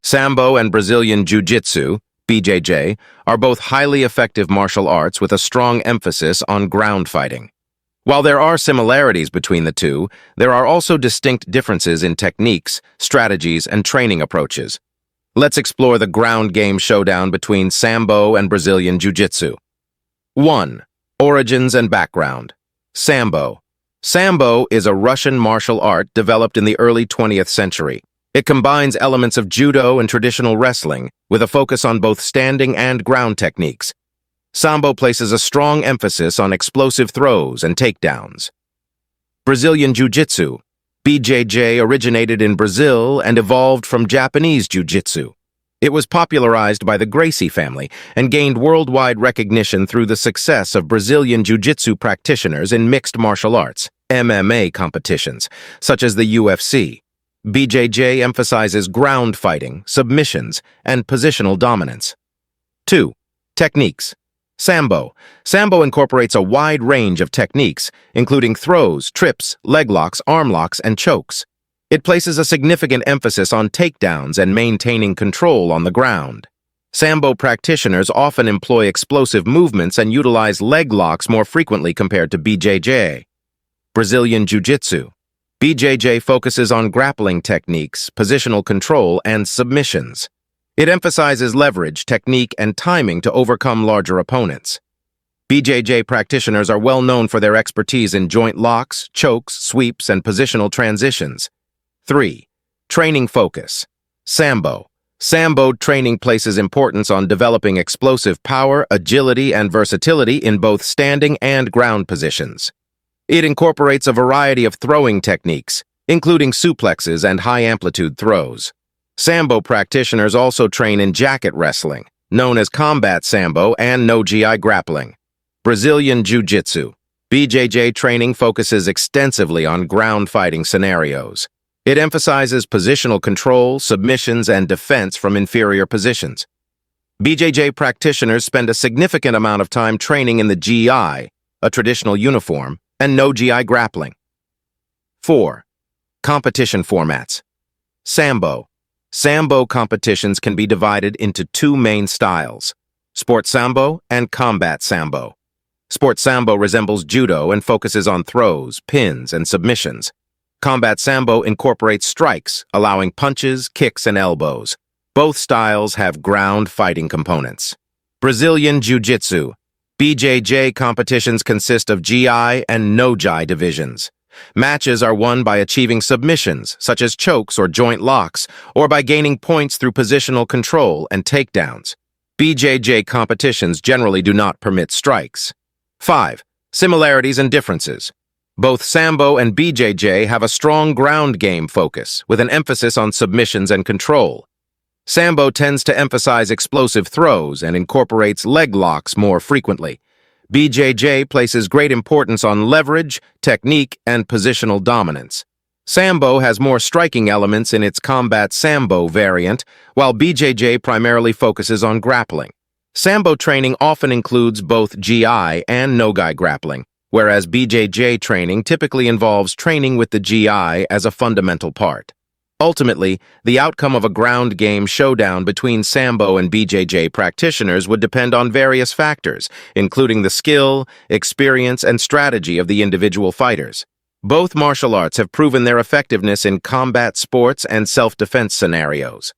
Sambo and Brazilian Jiu-Jitsu, BJJ, are both highly effective martial arts with a strong emphasis on ground fighting. While there are similarities between the two, there are also distinct differences in techniques, strategies, and training approaches. Let's explore the ground game showdown between Sambo and Brazilian Jiu-Jitsu. 1. Origins and background. Sambo. Sambo is a Russian martial art developed in the early 20th century. It combines elements of judo and traditional wrestling, with a focus on both standing and ground techniques. Sambo places a strong emphasis on explosive throws and takedowns. Brazilian Jiu-Jitsu. BJJ originated in Brazil and evolved from Japanese Jiu-Jitsu. It was popularized by the Gracie family and gained worldwide recognition through the success of Brazilian Jiu-Jitsu practitioners in mixed martial arts, MMA competitions, such as the UFC. BJJ emphasizes ground fighting, submissions, and positional dominance. 2. Techniques. Sambo. Sambo incorporates a wide range of techniques, including throws, trips, leg locks, arm locks, and chokes. It places a significant emphasis on takedowns and maintaining control on the ground. Sambo practitioners often employ explosive movements and utilize leg locks more frequently compared to BJJ. Brazilian Jiu-Jitsu. BJJ focuses on grappling techniques, positional control, and submissions. It emphasizes leverage, technique, and timing to overcome larger opponents. BJJ practitioners are well known for their expertise in joint locks, chokes, sweeps, and positional transitions. 3. Training focus. Sambo. Sambo training places importance on developing explosive power, agility, and versatility in both standing and ground positions. It incorporates a variety of throwing techniques, including suplexes and high-amplitude throws. Sambo practitioners also train in jacket wrestling, known as combat Sambo, and no-gi grappling. Brazilian Jiu-Jitsu. BJJ training focuses extensively on ground fighting scenarios. It emphasizes positional control, submissions, and defense from inferior positions. BJJ practitioners spend a significant amount of time training in the gi, a traditional uniform, and no-gi grappling. 4. Competition formats. Sambo. Sambo competitions can be divided into two main styles: Sport Sambo and Combat Sambo. Sport Sambo resembles judo and focuses on throws, pins, and submissions. Combat Sambo incorporates strikes, allowing punches, kicks, and elbows. Both styles have ground fighting components. Brazilian Jiu-Jitsu. BJJ competitions consist of gi and no-gi divisions. Matches are won by achieving submissions, such as chokes or joint locks, or by gaining points through positional control and takedowns. BJJ competitions generally do not permit strikes. 5. Similarities and differences. Both Sambo and BJJ have a strong ground game focus, with an emphasis on submissions and control. Sambo tends to emphasize explosive throws and incorporates leg locks more frequently. BJJ places great importance on leverage, technique, and positional dominance. Sambo has more striking elements in its Combat Sambo variant, while BJJ primarily focuses on grappling. Sambo training often includes both gi and no-gi grappling, whereas BJJ training typically involves training with the gi as a fundamental part. Ultimately, the outcome of a ground game showdown between Sambo and BJJ practitioners would depend on various factors, including the skill, experience, and strategy of the individual fighters. Both martial arts have proven their effectiveness in combat sports and self-defense scenarios.